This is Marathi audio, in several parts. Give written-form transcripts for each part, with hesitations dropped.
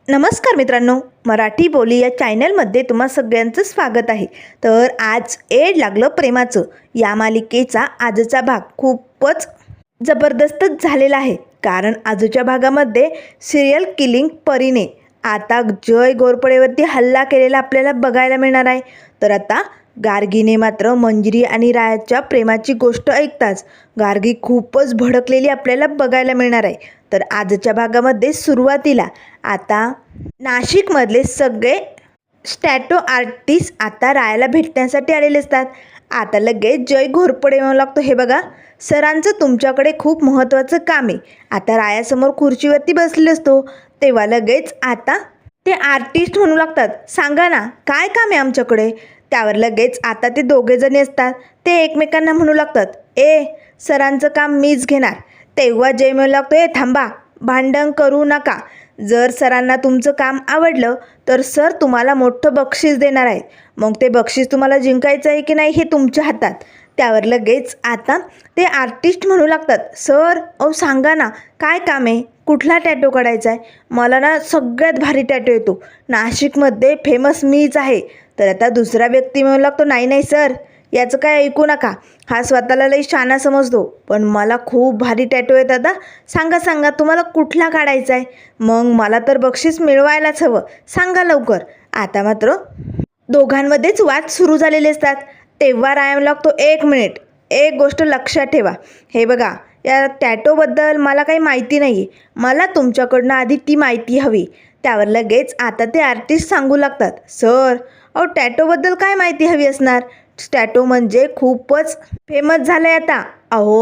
नमस्कार मित्रांनो, मराठी बोली या चॅनलमध्ये तुम्हा सगळ्यांचं स्वागत आहे. तर आज एड लागलं प्रेमाचं या मालिकेचा आजचा भाग खूपच जबरदस्त झालेला आहे. कारण आजच्या भागामध्ये सिरियल किलिंग परीने आता जय घोरपडेवरती हल्ला केलेला आपल्याला बघायला मिळणार आहे. तर आता गार्गीने मात्र मंजिरी आणि रायाच्या प्रेमाची गोष्ट ऐकताच गार्गी खूपच भडकलेली आपल्याला बघायला मिळणार आहे. तर आजच्या भागामध्ये सुरुवातीला आता नाशिकमधले सगळे स्टॅटो आर्टिस्ट आता रायाला भेटण्यासाठी आलेले असतात. आता लगेच जय घोरपडे म्हणू लागतो, हे बघा सरांचं तुमच्याकडे खूप महत्त्वाचं काम आहे. आता रायासमोर खुर्चीवरती बसलेला असतो तेव्हा लगेच आता ते आर्टिस्ट म्हणू लागतात, सांगा ना काय काम आहे आमच्याकडे. त्यावर लगेच आता ते दोघेजणी असतात ते एकमेकांना म्हणू लागतात, सरांचं काम मीच घेणार. तेव्हा जय म्हणू लागतो, थांबा, भांडण करू नका. जर सरांना तुमचं काम आवडलं तर सर तुम्हाला मोठं बक्षीस देणार आहेत. मग ते बक्षीस तुम्हाला जिंकायचं आहे की नाही हे तुमच्या हातात. त्यावर लगेच आता ते आर्टिस्ट म्हणू लागतात, सर सांगा ना काय काम आहे, कुठला टॅटो काढायचा आहे. मला ना सगळ्यात भारी टॅटो येतो, नाशिकमध्ये फेमस मीच आहे. तर आता दुसरा व्यक्ती म्हणू लागतो, नाही सर याचं काय ऐकू नका, हा स्वतःला लई शहाणा समजतो, पण मला खूप भारी टॅटो आहे दादा. सांगा तुम्हाला कुठला काढायचा आहे. मग मला तर बक्षीस मिळवायलाच हवं, सांगा लवकर. आता मात्र दोघांमध्येच वाद सुरू झालेले असतात. तेव्हा राया लागतो, एक मिनिट, एक गोष्ट लक्षात ठेवा. हे बघा या टॅटोबद्दल मला काही माहिती नाही आहे, मला तुमच्याकडनं आधी ती माहिती हवी. त्यावर लगेच आता ते आर्टिस्ट सांगू लागतात, सर टॅटोबद्दल काय माहिती हवी असणार. टॅटो म्हणजे खूपच फेमस झालं आहे आता.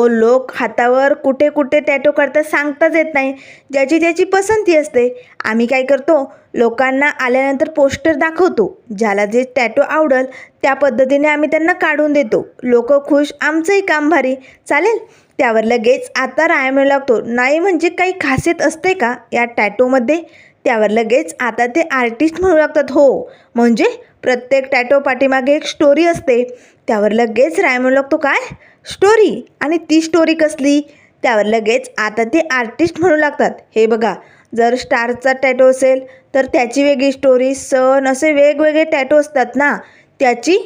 लोक हातावर कुठे कुठे टॅटो करतात सांगताच येत नाही, ज्याची त्याची पसंती असते. आम्ही काय करतो, लोकांना आल्यानंतर पोस्टर दाखवतो, ज्याला जे टॅटो आवडेल त्या पद्धतीने आम्ही त्यांना काढून देतो. लोक खुश, आमचंही काम भारी, चालेल. त्यावर लगेच आता राया म्हणू लागतो, नाही म्हणजे काही खासियत असते का या टॅटोमध्ये. त्यावर लगेच आता ते आर्टिस्ट म्हणू लागतात, हो म्हणजे प्रत्येक टॅटो पाठीमागे एक स्टोरी असते. त्यावर लगेच राया म्हणू लागतो, काय स्टोरी, आणि ती स्टोरी कसली. त्यावर लगेच आता ते आर्टिस्ट म्हणू लागतात, हे बघा जर स्टारचा टॅटो असेल तर त्याची वेगळी स्टोरी, सण असे वेगवेगळे टॅटो असतात ना, त्याची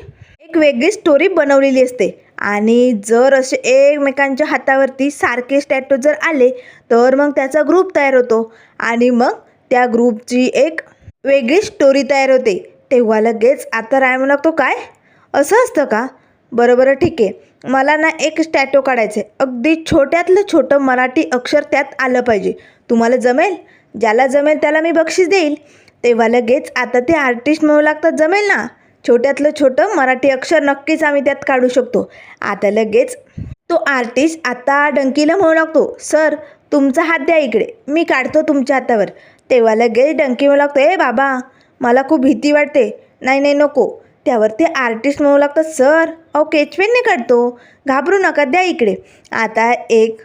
एक वेगळी स्टोरी बनवलेली असते. आणि जर असे एकमेकांच्या हातावरती सारखेच टॅटो जर आले तर मग त्याचा ग्रुप तयार होतो आणि मग त्या ग्रुपची एक वेगळी स्टोरी तयार होते. तेव्हा लगेच आता राय म्हणू लागतो, काय असं असतं का, बरं ठीक आहे, मला ना एक टॅटो काढायचं आहे, अगदी छोट्यातलं छोटं मराठी अक्षर त्यात आलं पाहिजे. तुम्हाला जमेल, ज्याला जमेल त्याला मी बक्षीस देईल. तेव्हा लगेच आता ते आर्टिस्ट म्हणू लागतात, जमेल ना, छोट्यातलं छोटं मराठी अक्षर नक्कीच आम्ही त्यात काढू शकतो. आता लगेच तो आर्टिस्ट आता डंकीला म्हणू लागतो, सर तुमचा हात द्या इकडे, मी काढतो तुमच्या हातावर. तेव्हा लगेच डंकी म्हणू लागतो, बाबा मला खूप भीती वाटते, नाही नको. त्यावर ते आर्टिस्ट म्हणू लागतात, सर केचपेनने काढतो, घाबरू नका, द्या इकडे. आता एक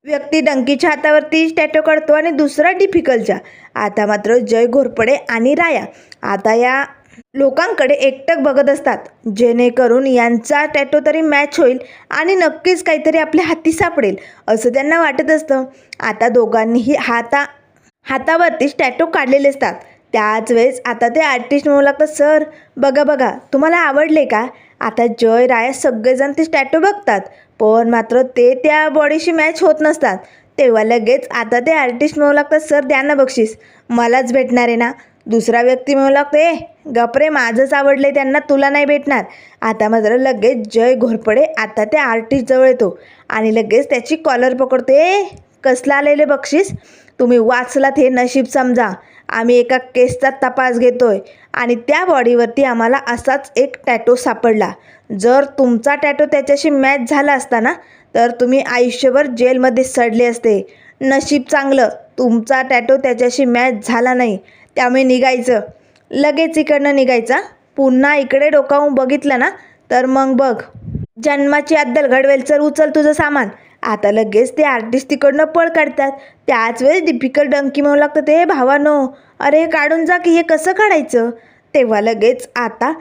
व्यक्ती डंकीच्या हातावरती टॅटो काढतो आणि दुसरा डिफिकल्टच्या. आता मात्र जय घोरपडे आणि राया आता या लोकांकडे एकटक बघत असतात, जेणेकरून यांचा टॅटो तरी मॅच होईल आणि नक्कीच काहीतरी आपल्या हाती सापडेल असं त्यांना वाटत असतं. आता दोघांनीही हातावरतीच टॅटो काढलेले असतात. त्याच वेळेस आता ते आर्टिस्ट म्हणू लागतात, सर बघा तुम्हाला आवडले का. आता जय राया सगळेजण ते टॅटो बघतात, पण मात्र ते त्या बॉडीशी मॅच होत नसतात. तेव्हा लगेच आता ते आर्टिस्ट म्हणू लागतात, सर द्या ना बक्षीस, मलाच भेटणार आहे ना. दुसरा व्यक्ती म्हणू लागतो, गपरे माझंच आवडले त्यांना, तुला नाही भेटणार. आता मात्र लगेच जय घोरपडे आता त्या आर्टिस्ट जवळ येतो आणि लगेच त्याची कॉलर पकडतो, कसलं आलेले बक्षीस, तुम्ही वाचलात हे नशीब समजा. आम्ही एका केसचा तपास घेतोय आणि त्या बॉडीवरती आम्हाला असाच एक टॅटो सापडला. जर तुमचा टॅटो त्याच्याशी मॅच झाला असता ना तर तुम्ही आयुष्यभर जेलमध्ये सडले असते. नशीब चांगलं तुमचा टॅटो त्याच्याशी मॅच झाला नाही, त्यामुळे निघायचं, लगेच इकडनं निघायचा. पुन्हा इकडे डोकावून बघितलं ना तर मग बघ जन्माची अद्दल घडवेल. चल उचल तुझं सामान. आता लगेच ते आर्टिस्ट तिकडनं पळ काढतात. त्याच वेळेस डिफिकल्ट डंकी म्हणू लागतं, भावानो अरे काढून जा की, हे कसं काढायचं. तेव्हा लगेच आता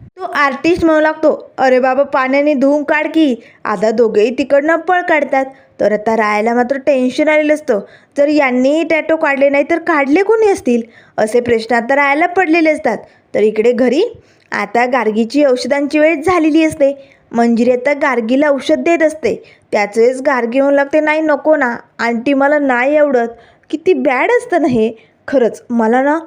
तो आर्टिस्ट म्हणू लागतो, अरे बाबा पाण्याने धुवून काढ की. आता दोघेही तिकडनं पळ काढतात. तर आता रायाला मात्र टेन्शन आलेलं असतं. जर यांनी टॅटो काढले नाही तर काढले कोणी असतील, असे प्रश्न आता रायाला पडलेले असतात. तर इकडे घरी आता गार्गीची औषधांची वेळ झालेली असते. मंजिरी आता गार्गीला औषध देत असते. त्याच वेळेस गार्गी म्हणू लागते, नाही नको ना आंटी, मला नाही आवडत. किती बॅड असतं ना हे. खरंच मला ना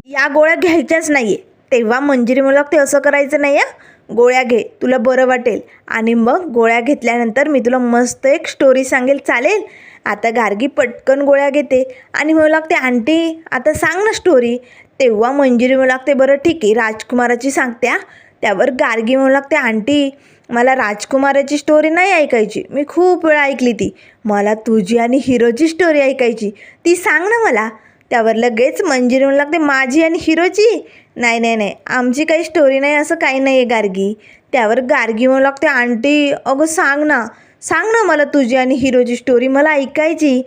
या गोळ्या घ्यायच्याच नाही आहे. तेव्हा मंजिरी म्हणू लागते, असं करायचं नाही आहे, गोळ्या घे, तुला बरं वाटेल. आणि मग गोळ्या घेतल्यानंतर मी तुला मस्त एक स्टोरी सांगेल, चालेल? आता गार्गी पटकन गोळ्या घेते आणि म्हणू लागते, आंटी आता सांग ना स्टोरी. तेव्हा मंजिरी म्हणू लागते, बरं ठीक आहे, राजकुमाराची सांगत्या. त्यावर गार्गी म्हणू लागते, आंटी मला राजकुमाराची स्टोरी नाही ऐकायची, मी खूप वेळा ऐकली ती. मला तुझी आणि हिरोची स्टोरी ऐकायची, ती सांग ना मला. त्यावर लगेच मंजिरी म्हणू लागते, माझी आणि हिरोची? नाही नाही नाही, आमची काही स्टोरी नाही, असं काही नाही आहे गार्गी. त्यावर गार्गी म्हणू लागते, आंटी अगं सांग ना मला तुझी आणि हिरोची स्टोरी, मला ऐकायची.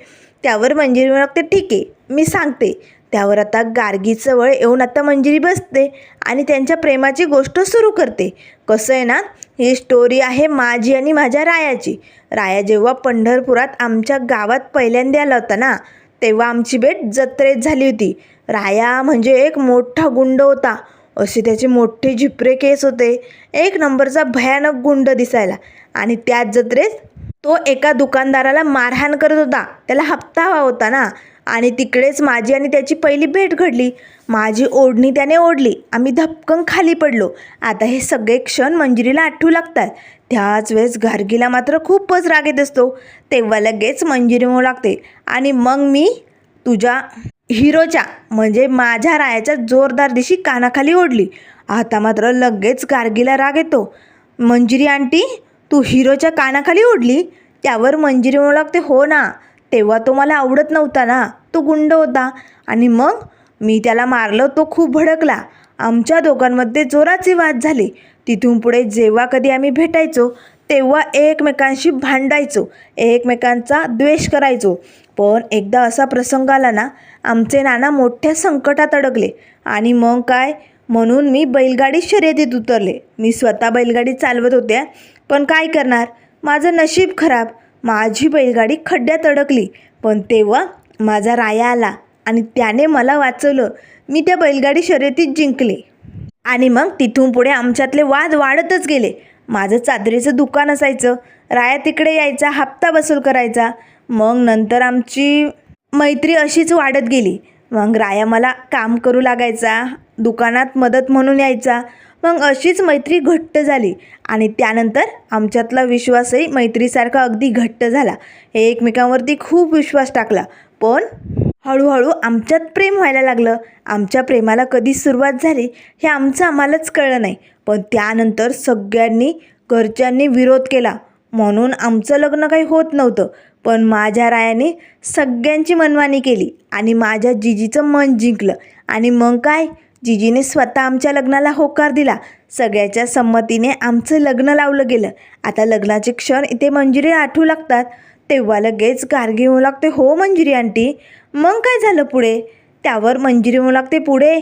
त्यावर मंजिरी म्हणू लागते, ठीक आहे मी सांगते. त्यावर आता गार्गीजवळ येऊन आता मंजिरी बसते आणि त्यांच्या प्रेमाची गोष्ट सुरू करते. कसं आहे ना, ही स्टोरी आहे माझी आणि माझ्या रायाची. राया जेव्हा पंढरपुरात आमच्या गावात पहिल्यांदा आला होता ना, तेव्हा आमची भेट जत्रेत झाली होती. राया म्हणजे एक मोठा गुंड होता. असे त्याचे मोठे झिपरे केस होते, एक नंबरचा भयानक गुंड दिसायला. आणि त्याच जत्रेत तो एका दुकानदाराला मारहाण करत होता, त्याला हप्ता हवा होता ना. आणि तिकडेच माझी आणि त्याची पहिली भेट घडली. माझी ओढणी त्याने ओढली, आम्ही धपकन खाली पडलो. आता हे सगळे क्षण मंजिरीला आठवू लागतात. त्याच वेळेस गार्गीला मात्र खूपच राग येत असतो. तेव्हा लगेच मंजिरी म्हणू लागते, आणि मग मी तुझ्या हिरोच्या म्हणजे माझ्या रायाच्या जोरदार दिशी कानाखाली ओढली. आता मात्र लगेच गार्गीला राग येतो, मंजिरी आंटी तू हिरोच्या कानाखाली ओढली? त्यावर मंजिरी म्हणू लागते, हो ना, तेव्हा तो मला आवडत नव्हता ना, तो गुंड होता. आणि मग मी त्याला मारलं, तो खूप भडकला. आमच्या दोघांमध्ये जोराचे वाद झाले. तिथून पुढे जेव्हा कधी आम्ही भेटायचो तेव्हा एकमेकांशी भांडायचो, एकमेकांचा द्वेष करायचो. पण एकदा असा प्रसंग आला ना, आमचे नाना मोठ्या संकटात अडकले. आणि मग काय, म्हणून मी बैलगाडी शर्यतीत उतरले. मी स्वतः बैलगाडी चालवत होते, पण काय करणार, माझं नशीब खराब, माझी बैलगाडी खड्ड्यात अडकली. पण तेव्हा माझा राया आला आणि त्याने मला वाचवलं. मी त्या बैलगाडी शर्यतीत जिंकले. आणि मग तिथून पुढे आमच्यातले वाद वाढतच गेले. माझं चादरीचं दुकान असायचं, राया तिकडे यायचा, हप्ता वसूल करायचा. मग नंतर आमची मैत्री अशीच वाढत गेली. मग राया मला काम करू लागायचा, दुकानात मदत म्हणून यायचा. मग अशीच मैत्री घट्ट झाली. आणि त्यानंतर आमच्यातला विश्वासही मैत्रीसारखा अगदी घट्ट झाला. एकमेकांवरती खूप विश्वास टाकला. पण हळूहळू आमच्यात प्रेम व्हायला लागलं. आमच्या प्रेमाला कधी सुरुवात झाली हे आम्हालाच कळलं नाही. पण त्यानंतर सगळ्यांनी घरच्यांनी विरोध केला, म्हणून आमचं लग्न काही होत नव्हतं. पण माझ्या रायाने सगळ्यांची मनमानी केली आणि माझ्या जिजीचं मन जिंकलं. आणि मग काय, जिजीने स्वतः आमच्या लग्नाला होकार दिला. सगळ्याच्या संमतीने आमचं लग्न लावलं गेलं. आता लग्नाचे क्षण इथे मंजिरी आठवू लागतात. तेव्हा लगेच गार्गी म्हणू लागते, हो मंजिरी आंटी, मग काय झालं पुढे? त्यावर मंजिरी म्हणू लागते, पुढे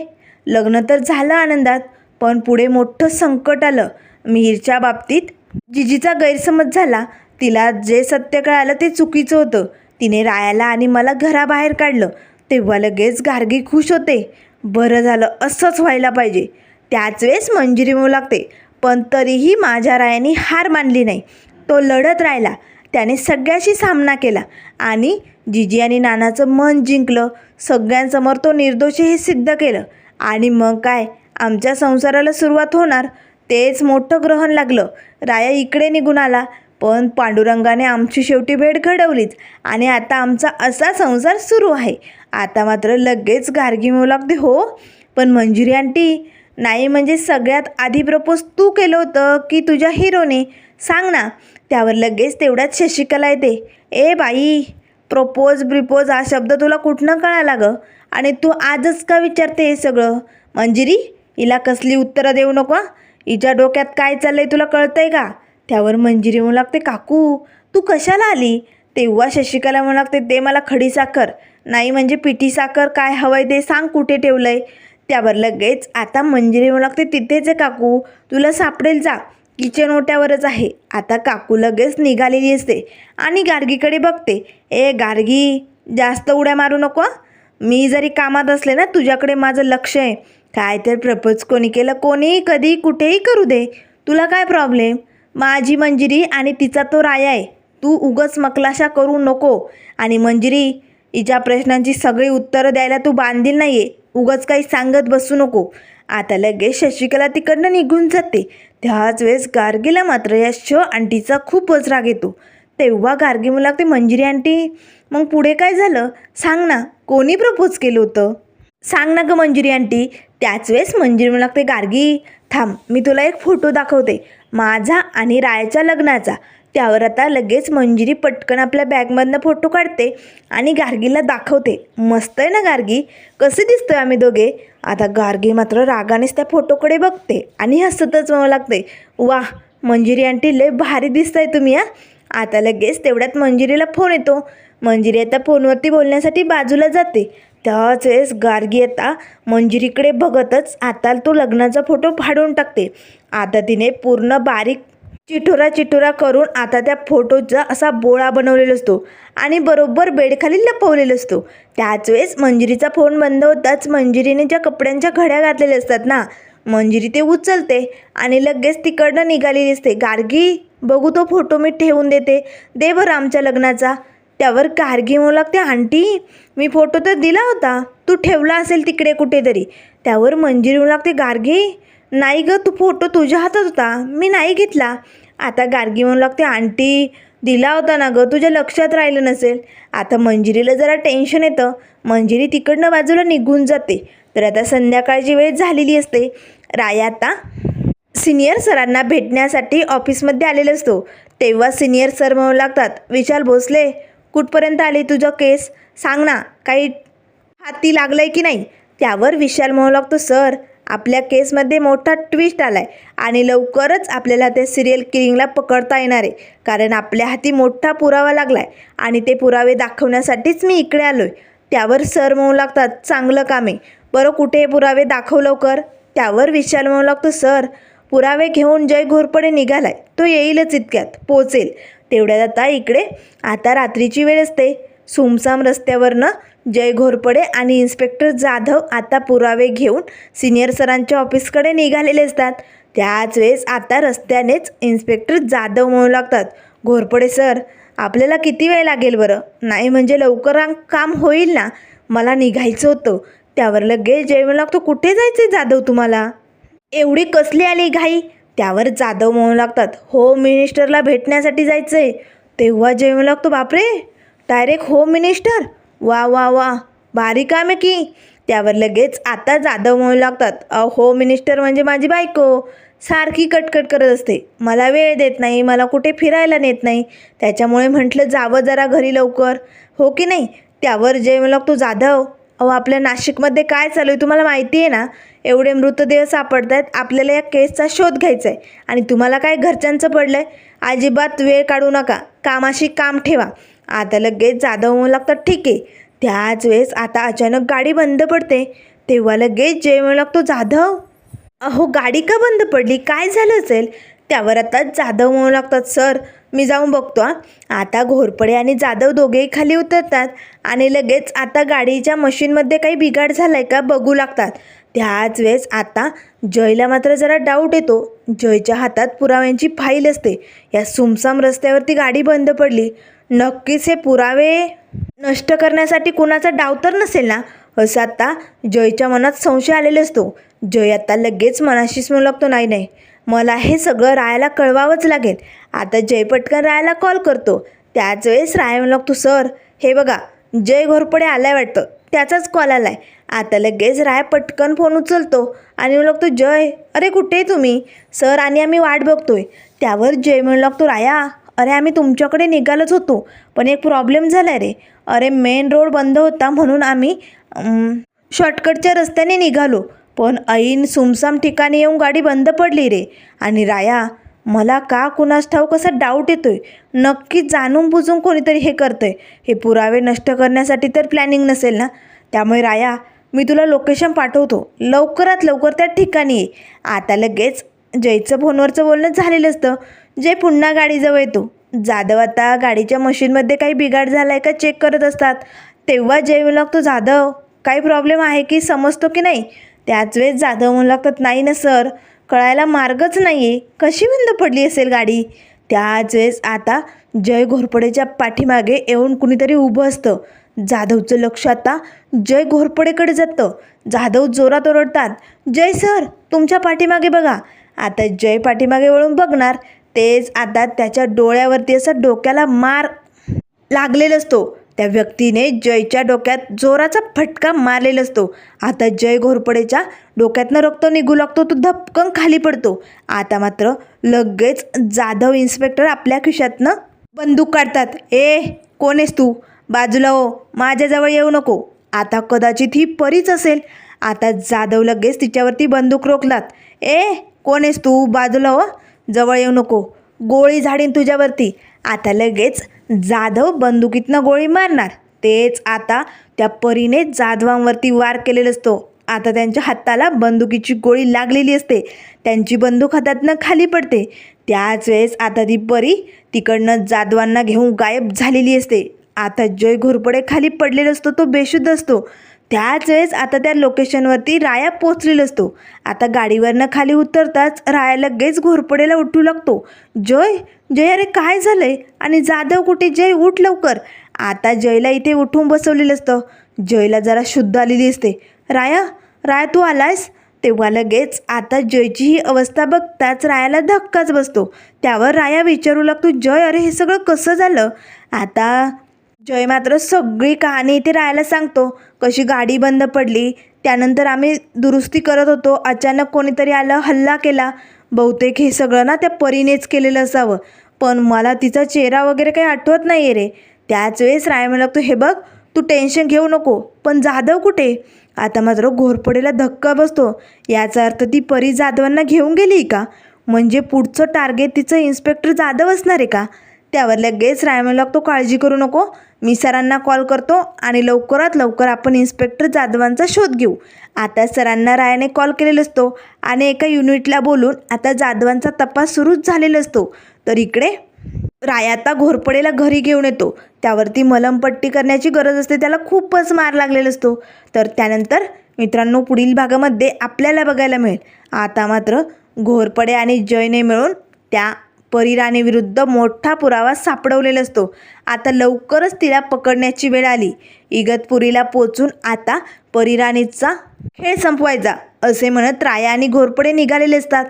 लग्न तर झालं आनंदात, पण पुढे मोठं संकट आलं. मिहीरच्या बाबतीत जिजीचा गैरसमज झाला. तिला जे सत्य कळालं ते चुकीचं होतं. तिने रायाला आणि मला घराबाहेर काढलं. तेव्हा लगेच गार्गी खुश होते, बरं झालं, असंच व्हायला पाहिजे. त्याच वेळेस मंजिरी म्हणू लागते, पण तरीही माझ्या रायाने हार मानली नाही. तो लढत राहिला, त्याने सगळ्याशी सामना केला आणि जिजी आणि नानाचं मन जिंकलं. सगळ्यांसमोर तो निर्दोष हे सिद्ध केलं. आणि मग काय, आमच्या संसाराला सुरुवात होणार. तेच मोठं ग्रहण लागलं. राया इकडे निघून आला, पण पांडुरंगाने आमची शेवटी भेट घडवलीच. आणि आता आमचा असा संसार सुरू आहे. आता मात्र लगेच गार्गी म्हणू लागते, हो पण मंजिरी आंटी, नाही म्हणजे सगळ्यात आधी प्रपोज तू केलं होतं की तुझ्या हिरोने, सांग ना. त्यावर लगेच तेवढ्यात शशिकला येते, ए बाई, प्रपोज हा शब्द तुला कुठनं कळाला गं? आणि तू आजच का विचारते हे सगळं? मंजिरी, हिला कसली उत्तरं देऊ नको. हिच्या डोक्यात काय चाललंय तुला कळतंय का? त्यावर मंजिरी म्हणू लागते, काकू तू कशाला आली? तेव्हा शशिकला म्हणू लागते, ते मला खडी साखर नाही म्हणजे पिठी साखर, काय हवंय ते सांग, कुठे ठेवलंय? त्यावर लगेच आता मंजिरी म्हणू लागते, तिथेच आहे काकू, तुला सापडेल, जा. किचन ओट्यावरच आहे. आता काकू लगेच निघालेली असते आणि गार्गीकडे बघते. ए गार्गी, जास्त उड्या मारू नको हं. मी जरी कामात असले ना, तुझ्याकडे माझं लक्ष आहे. काय तर प्रपोज कोणी केलं, कोणी कधी कुठेही करू दे, तुला काय प्रॉब्लेम. माझी मंजिरी आणि तिचा तो राया आहे. तू उगच मकलाशा करू नको. आणि मंजिरी, हिच्या प्रश्नांची सगळी उत्तरं द्यायला तू बांधील नाही आहे. उगच काही सांगत बसू नको. आता लगेच शशिकला तिकडनं निघून जाते. त्याच वेळेस गार्गीला मात्र या आंटीचा खूपच राग येतो. तेव्हा गार्गी म्हणू लागते, मंजिरी आंटी, मग पुढे काय झालं सांग ना, कोणी प्रपोज केलं होतं, सांग ना गं मंजिरी आंटी. त्याच वेळेस मंजिरी म्हणू लागते, गार्गी थांब, मी तुला एक फोटो दाखवते माझा आणि रायाच्या लग्नाचा. त्यावर आता लगेच मंजिरी पटकन आपल्या बॅगमधनं फोटो काढते आणि गार्गीला दाखवते. मस्त आहे ना गार्गी, कसे दिसतोय आम्ही दोघे. आता गार्गी मात्र रागानेच त्या फोटोकडे बघते आणि हसतच म्हणू लागते, वा मंजिरी आंटी, लय भारी दिसताय तुम्ही हा. आता लगेच तेवढ्यात मंजिरीला फोन येतो. मंजिरी आता फोनवरती बोलण्यासाठी बाजूला जाते. त्याच वेळेस गार्गी आता मंजिरीकडे बघतच आता तो लग्नाचा फोटो फाडून टाकते. आता तिने पूर्ण बारीक चिठोरा करून आता त्या फोटोचा असा बोळा बनवलेला असतो आणि बरोबर बेडखाली लपवलेला असतो. त्याच वेळेस मंजिरीचा फोन बंद होताच मंजिरीने ज्या कपड्यांच्या घड्या घातलेल्या असतात ना, मंजिरी ते उचलते आणि लगेच तिकडनं निघालेली असते. गार्गी, बघू तो फोटो मी ठेवून देते, दे बरं आमच्या लग्नाचा. त्यावर गार्गी म्हणू लागते, आंटी मी फोटो तर दिला होता, तू ठेवला असेल तिकडे कुठेतरी. त्यावर मंजिरी म्हणू लागते, गार्गी नाही गं, तू फोटो तुझ्या हातात होता, मी नाही घेतला. आता गार्गी म्हणू लागते, आंटी दिला होता ना गं, तुझ्या लक्षात राहिलं नसेल. आता मंजिरीला जरा टेन्शन येतं. मंजिरी तिकडनं बाजूला निघून जाते. तर आता संध्याकाळची वेळ झालेली असते. राया आता सिनियर सरांना भेटण्यासाठी ऑफिसमध्ये आलेला असतो. तेव्हा सिनियर सर म्हणू लागतात, विशाल भोसले, कुठपर्यंत आली तुझं केस, सांग ना, काही हाती लागलं आहे की नाही. त्यावर विशाल म्हणू लागतो, सर आपल्या केसमध्ये मोठा ट्विस्ट आला आहे आणि लवकरच आपल्याला त्या सिरियल किलिंगला पकडता येणार आहे, कारण आपल्या हाती मोठा पुरावा लागला आहे आणि ते पुरावे दाखवण्यासाठीच मी इकडे आलो आहे. त्यावर सर म्हणू लागतात, चांगलं काम आहे, बरं कुठे पुरावे दाखव लवकर. त्यावर विशाल म्हणू लागतो, सर पुरावे घेऊन जय घोरपडे निघालाय, तो येईलच, इतक्यात पोचेल. तेवढ्यात आता इकडे आता रात्रीची वेळ असते. सुमसाम रस्त्यावरनं जय घोरपडे आणि इन्स्पेक्टर जाधव आता पुरावे घेऊन सिनियर सरांच्या ऑफिसकडे निघालेले असतात. त्याच वेळेस आता रस्त्यानेच इन्स्पेक्टर जाधव म्हणू लागतात, घोरपडे सर आपल्याला किती वेळ लागेल बरं, नाही म्हणजे लवकर काम होईल ना, मला निघायचं होतं. त्यावर लगेच जय म्हणू लागतो, कुठे जायचं जाधव तुम्हाला, एवढी कसली आली घाई. त्यावर जाधव म्हणू लागतात, होम मिनिस्टरला भेटण्यासाठी जायचं आहे. तेव्हा जय म्हणू लागतो, बापरे डायरेक्ट होम मिनिस्टर, वा वा वा भारी काम आहे की. त्यावर लगेच आता जाधव म्हणू लागतात, होम मिनिस्टर म्हणजे माझी बायको, सारखी कटकट करत असते, मला वेळ देत नाही, मला कुठे फिरायला नेत नाही, त्याच्यामुळे म्हटलं जावं जरा घरी लवकर, हो की नाही. त्यावर जय म्हणू लागतो, जाधव आपल्या नाशिकमध्ये काय चालू आहे तुम्हाला माहिती आहे ना, एवढे मृतदेह सापडत आहेत, आपल्याला या केसचा शोध घ्यायचा आहे आणि तुम्हाला काय घरच्यांचं पडलं आहे, अजिबात वेळ काढू नका, कामाशी काम ठेवा. आता लगेच जाधव म्हणू लागतात, ठीक आहे. त्याच वेळेस आता अचानक गाडी बंद पडते. तेव्हा लगेच जय म्हणू लागतो, जाधव अहो गाडी का बंद पडली, काय झालं असेल. त्यावर आता जाधव म्हणू लागतात, सर मी जाऊन बघतो. आता घोरपडे आणि जाधव दोघेही खाली उतरतात आणि लगेच आता गाडीच्या मशीनमध्ये काही बिघाड झाला आहे का बघू लागतात. त्याच वेळेस आता जयला मात्र जरा डाऊट येतो. जयच्या हातात पुराव्यांची फाईल असते. या सुमसाम रस्त्यावरती गाडी बंद पडली, नक्कीच हे पुरावे नष्ट करण्यासाठी कुणाचा डाव तर नसेल ना, असं आता जयच्या मनात संशय आलेला असतो. जय आता लगेच मनाशीच म्हणू लागतो, नाही नाही मला हे सगळं रायाला कळवावंच लागेल. आता जय पटकन रायाला कॉल करतो. त्याच वेळेस राया म्हणू लागतो, सर हे बघा जय घोरपडे आलाय वाटतं, त्याचाच कॉल आलाय. आता लगेच राया पटकन फोन उचलतो आणि म्हणू लागतो, जय अरे कुठे आहे तुम्ही, सर आणि आम्ही वाट बघतोय. त्यावर जय म्हणू लागतो, राया अरे आम्ही तुमच्याकडे निघालोच होतो, पण एक प्रॉब्लेम झाला आहे रे, अरे मेन रोड बंद होता म्हणून आम्ही शॉर्टकटच्या रस्त्याने निघालो, पण ऐन सुमसाम ठिकाणी येऊन गाडी बंद पडली रे. आणि राया मला का कुणास ठाऊ कसा डाऊट येतोय, नक्कीच जाणून बुजून कोणीतरी हे करतंय, हे पुरावे नष्ट करण्यासाठी तर प्लॅनिंग नसेल ना. त्यामुळे राया मी तुला लोकेशन पाठवतो, लवकरात लवकर त्या ठिकाणी ये. आता लगेच जयचं फोनवरचं बोलणं झालेलं असतं. जय पुन्हा गाडीजवळ येतो. जाधव आता गाडीच्या मशीनमध्ये काही बिघाड झाला आहे का चेक करत असतात. तेव्हा जय म्हणू लागतो, जाधव काही प्रॉब्लेम आहे की समजतो की नाही. त्याच वेळेस जाधव म्हणू लागतात, नाही ना सर, कळायला मार्गच नाही आहे, कशी बंद पडली असेल गाडी. त्याच वेळेस आता जय घोरपडेच्या पाठीमागे येऊन कुणीतरी उभं असतं. जाधवचं लक्ष आता जय घोरपडेकडे जातं. जाधव जोरात ओरडतात, जय सर तुमच्या पाठीमागे बघा. आता जय पाठीमागे वळून बघणार, तेच आता त्याच्या डोळ्यावरती असं डोक्याला मार लागलेला असतो. त्या व्यक्तीने जयच्या डोक्यात जोराचा फटका मारलेला असतो. आता जय घोरपडेच्या डोक्यातनं रक्त निघू लागतो. तो धपकन खाली पडतो. आता मात्र लगेच जाधव इन्स्पेक्टर आपल्या खिशातनं बंदूक काढतात. ए कोण आहेस तू, बाजूला हो, माझ्याजवळ येऊ नको. आता कदाचित ही परीच असेल. आता जाधव लगेच तिच्यावरती बंदूक रोखलात. ए कोण आहेस तू, बाजूला हो, जवळ येऊ नको, गोळी झाडीन तुझ्यावरती. आता लगेच जाधव बंदुकीतनं गोळी मारणार. तेच आता त्या परीने जाधवांवरती वार केलेला असतो. आता त्यांच्या हाताला बंदुकीची गोळी लागलेली असते. त्यांची बंदूक हातातनं खाली पडते. त्याच वेळेस आता ती परी तिकडनं जाधवांना घेऊन गायब झालेली असते. आता जय घोरपडे खाली पडलेला असतो, तो बेशुद्ध असतो. त्याच वेळेस आता त्या लोकेशनवरती राया पोचलेला असतो. आता गाडीवरनं खाली उतरताच राया लगेच घोरपडेला उठू लागतो. जय जय, अरे काय झालंय, आणि जाधव कुठे, जय उठ लवकर. आता जयला इथे उठून बसवलेलं असतं. जयला जरा शुद्ध आलेली असते. राया राया तू आलायस. तेव्हा लगेच आता जयची ही अवस्था बघताच रायाला धक्काच बसतो. त्यावर राया विचारू लागतो, जय अरे हे सगळं कसं झालं. आता जय मात्र सगळी कहाणी इथे रायाला सांगतो. कशी गाडी बंद पडली, त्यानंतर आम्ही दुरुस्ती करत होतो, अचानक कोणीतरी आलं, हल्ला केला. बहुतेक हे सगळं ना त्या परीनेच केलेलं असावं, पण मला तिचा चेहरा वगैरे काही आठवत नाही आहे रे. त्याच वेळेस राया म्हणू लागतो, हे बघ तू टेन्शन घेऊ नको, पण जाधव कुठे. आता मात्र घोरपडेला धक्का बसतो. याचा अर्थ ती परी जाधवांना घेऊन गेली का, म्हणजे पुढचं टार्गेट तिचं इन्स्पेक्टर जाधव असणार आहे का. त्यावर लगेच राया म्हणू लागतो, काळजी करू नको, मी सरांना कॉल करतो आणि लवकरात लवकर आपण इन्स्पेक्टर जाधवांचा शोध घेऊ. आता सरांना रायाने कॉल केलेला असतो आणि एका युनिटला बोलून आता जाधवांचा तपास सुरूच झालेला असतो. तर इकडे राया आता घोरपडेला घरी घेऊन येतो. त्यावरती मलमपट्टी करण्याची गरज असते, त्याला खूपच मार लागलेला असतो. तर त्यानंतर मित्रांनो पुढील भागामध्ये आपल्याला बघायला मिळेल आता मात्र घोरपडे आणि जयने मिळून त्या परीराणीविरुद्ध मोठा पुरावा सापडवलेला असतो. आता लवकरच तिला पकडण्याची वेळ आली. इगतपुरीला पोचून आता परीराणीचा खेळ संपवायचा असे म्हणत राया आणि घोरपडे निघालेले असतात.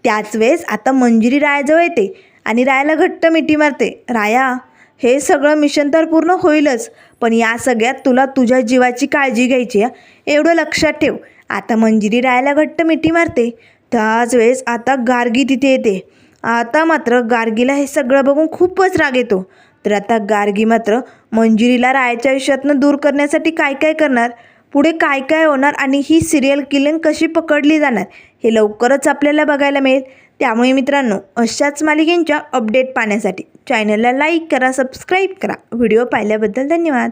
त्याच वेळेस आता मंजिरी रायाजवळ येते आणि रायाला घट्ट मिठी मारते. राया हे सगळं मिशन तर पूर्ण होईलच, पण या सगळ्यात तुला तुझ्या जीवाची काळजी घ्यायची आहे, एवढं लक्षात ठेव. आता मंजिरी रायाला घट्ट मिठी मारते. त्याच वेळेस आता गार्गी तिथे येते. आता मात्र गार्गीला हे सगळं बघून खूपच राग येतो. तर आता गार्गी मात्र मंजिरीला रायाच्या आयुष्यातनं दूर करण्यासाठी काय काय करणार, पुढे काय काय होणार आणि ही सिरियल किलिंग कशी पकडली जाणार हे लवकरच आपल्याला बघायला मिळेल. त्यामुळे मित्रांनो अशाच मालिकेंच्या अपडेट पाहण्यासाठी चॅनलला लाईक करा, सबस्क्राईब करा. व्हिडिओ पाहिल्याबद्दल धन्यवाद.